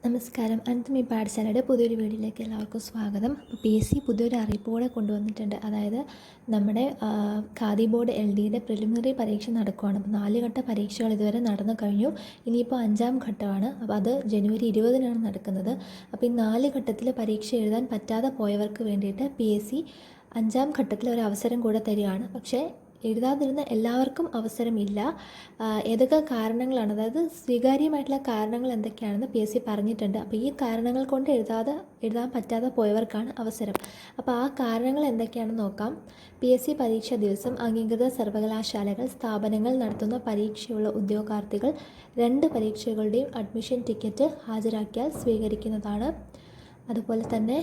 നമസ്കാരം. അനന്തമി പാഠശാലയുടെ പുതിയൊരു വീഡിയോയിലേക്ക് എല്ലാവർക്കും സ്വാഗതം. അപ്പോൾ PSC പുതിയൊരു അറിയിപ്പോടെ കൊണ്ടുവന്നിട്ടുണ്ട്. അതായത് നമ്മുടെ ഖാദി ബോർഡ് LDയുടെ പ്രിലിമിനറി പരീക്ഷ നടക്കുകയാണ്. അപ്പോൾ 4 ഘട്ട പരീക്ഷകൾ ഇതുവരെ നടന്നു കഴിഞ്ഞു. ഇനിയിപ്പോൾ 5ാം ഘട്ടമാണ്. അപ്പോൾ അത് ജനുവരി 20-നാണ് നടക്കുന്നത്. അപ്പോൾ ഈ 4 ഘട്ടത്തിൽ പരീക്ഷ എഴുതാൻ പറ്റാതെ പോയവർക്ക് വേണ്ടിയിട്ട് PSC 5ാം ഘട്ടത്തിൽ ഒരു അവസരം കൂടെ തരികയാണ്. പക്ഷേ എഴുതാതിരുന്ന എല്ലാവർക്കും അവസരമില്ല. ഏതൊക്കെ കാരണങ്ങളാണ്, അതായത് സ്വീകാര്യമായിട്ടുള്ള കാരണങ്ങൾ എന്തൊക്കെയാണെന്ന് PSC പറഞ്ഞിട്ടുണ്ട്. അപ്പോൾ ഈ കാരണങ്ങൾ കൊണ്ട് എഴുതാൻ പറ്റാതെ പോയവർക്കാണ് അവസരം. അപ്പോൾ ആ കാരണങ്ങൾ എന്തൊക്കെയാണെന്ന് നോക്കാം. PSC പരീക്ഷാ ദിവസം അംഗീകൃത സർവകലാശാലകൾ, സ്ഥാപനങ്ങൾ നടത്തുന്ന പരീക്ഷയുള്ള ഉദ്യോഗാർത്ഥികൾ 2 പരീക്ഷകളുടെയും അഡ്മിഷൻ ടിക്കറ്റ് ഹാജരാക്കിയാൽ സ്വീകരിക്കുന്നതാണ്. അതുപോലെ തന്നെ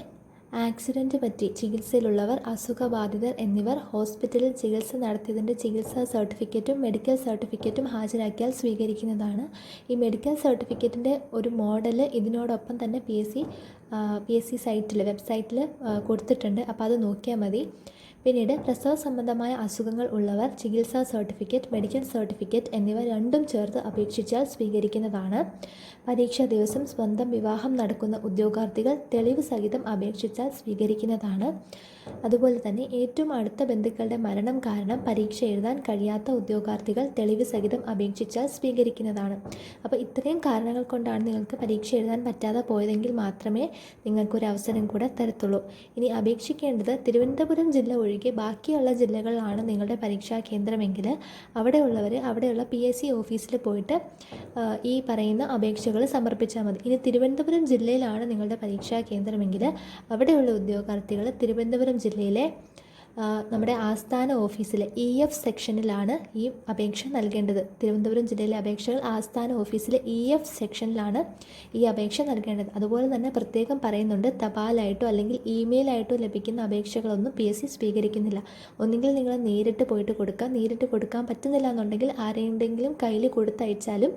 ആക്സിഡൻറ്റ് പറ്റി ചികിത്സയിലുള്ളവർ, അസുഖബാധിതർ എന്നിവർ ഹോസ്പിറ്റലിൽ ചികിത്സ നടത്തിയതിൻ്റെ ചികിത്സാ സർട്ടിഫിക്കറ്റും മെഡിക്കൽ സർട്ടിഫിക്കറ്റും ഹാജരാക്കിയാൽ സ്വീകരിക്കുന്നതാണ്. ഈ മെഡിക്കൽ സർട്ടിഫിക്കറ്റിൻ്റെ ഒരു മോഡൽ ഇതിനോടൊപ്പം തന്നെ PSC വെബ്സൈറ്റിൽ കൊടുത്തിട്ടുണ്ട്. അപ്പോൾ അത് നോക്കിയാൽ മതി. പിന്നീട് പ്രസവ സംബന്ധമായ അസുഖങ്ങൾ ഉള്ളവർ ചികിത്സാ സർട്ടിഫിക്കറ്റ്, മെഡിക്കൽ സർട്ടിഫിക്കറ്റ് എന്നിവ രണ്ടും ചേർത്ത് അപേക്ഷിച്ചാൽ സ്വീകരിക്കുന്നതാണ്. പരീക്ഷാ ദിവസം സ്വന്തം വിവാഹം നടക്കുന്ന ഉദ്യോഗാർത്ഥികൾ തെളിവ് സഹിതം അപേക്ഷിച്ചാൽ സ്വീകരിക്കുന്നതാണ്. അതുപോലെ തന്നെ ഏറ്റവും അടുത്ത ബന്ധുക്കളുടെ മരണം കാരണം പരീക്ഷ എഴുതാൻ കഴിയാത്ത ഉദ്യോഗാർത്ഥികൾ തെളിവ് സഹിതം അപേക്ഷിച്ചാൽ സ്വീകരിക്കുന്നതാണ്. അപ്പോൾ ഇത്രയും കാരണങ്ങൾ കൊണ്ടാണ് നിങ്ങൾക്ക് പരീക്ഷ എഴുതാൻ പറ്റാതെ പോയതെങ്കിൽ മാത്രമേ നിങ്ങൾക്കൊരു അവസരം കൂടെ തരത്തുള്ളൂ. ഇനി അപേക്ഷിക്കേണ്ടത് തിരുവനന്തപുരം ജില്ല ഒഴികെ ബാക്കിയുള്ള ജില്ലകളിലാണ് നിങ്ങളുടെ പരീക്ഷാ കേന്ദ്രമെങ്കിൽ അവിടെയുള്ള PSC ഓഫീസിൽ പോയിട്ട് ഈ പറയുന്ന അപേക്ഷകൾ സമർപ്പിച്ചാൽ മതി. ഇനി തിരുവനന്തപുരം ജില്ലയിലാണ് നിങ്ങളുടെ പരീക്ഷാ കേന്ദ്രമെങ്കിൽ അവിടെയുള്ള ഉദ്യോഗാർത്ഥികൾ തിരുവനന്തപുരം ജില്ലയിലെ നമ്മുടെ ആസ്ഥാന ഓഫീസിലെ EF സെക്ഷനിലാണ് ഈ അപേക്ഷ നൽകേണ്ടത്. തിരുവനന്തപുരം ജില്ലയിലെ അപേക്ഷകൾ ആസ്ഥാന ഓഫീസിലെ EF സെക്ഷനിലാണ് ഈ അപേക്ഷ നൽകേണ്ടത്. അതുപോലെ തന്നെ പ്രത്യേകം പറയുന്നുണ്ട്, തപാലായിട്ടോ അല്ലെങ്കിൽ ഇമെയിലായിട്ടോ ലഭിക്കുന്ന അപേക്ഷകളൊന്നും PSC സ്വീകരിക്കുന്നില്ല. ഒന്നുകിൽ നിങ്ങൾ നേരിട്ട് പോയിട്ട് കൊടുക്കുക, നേരിട്ട് കൊടുക്കാൻ പറ്റുന്നില്ല എന്നുണ്ടെങ്കിൽ ആരെയുടെങ്കിലും കയ്യിൽ കൊടുത്തയച്ചാലും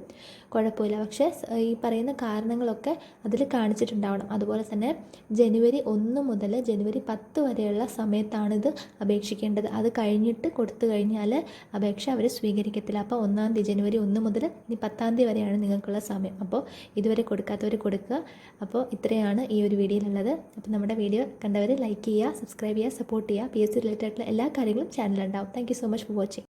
കുഴപ്പമില്ല. പക്ഷേ ഈ പറയുന്ന കാരണങ്ങളൊക്കെ അതിൽ കാണിച്ചിട്ടുണ്ടാവണം. അതുപോലെ തന്നെ ജനുവരി 1 മുതൽ ജനുവരി 10 വരെയുള്ള സമയത്താണിത് അപേക്ഷിക്കേണ്ടത്. അത് കഴിഞ്ഞിട്ട് കൊടുത്തു കഴിഞ്ഞാൽ അപേക്ഷ അവർ സ്വീകരിക്കത്തില്ല. അപ്പോൾ ജനുവരി 1 മുതൽ ഇനി 10-ാം തീയതി വരെയാണ് നിങ്ങൾക്കുള്ള സമയം. അപ്പോൾ ഇതുവരെ കൊടുക്കാത്തവർ കൊടുക്കുക. അപ്പോൾ ഇത്രയാണ് ഈ ഒരു വീഡിയോയിലുള്ളത്. അപ്പോൾ നമ്മുടെ വീഡിയോ കണ്ടവർ ലൈക്ക് ചെയ്യുക, സബ്സ്ക്രൈബ് ചെയ്യുക, സപ്പോർട്ട് ചെയ്യുക. PSC റിലേറ്റഡ് ആയിട്ടുള്ള എല്ലാ കാര്യങ്ങളും ചാനലുണ്ടാവും. Thank you so much for watching.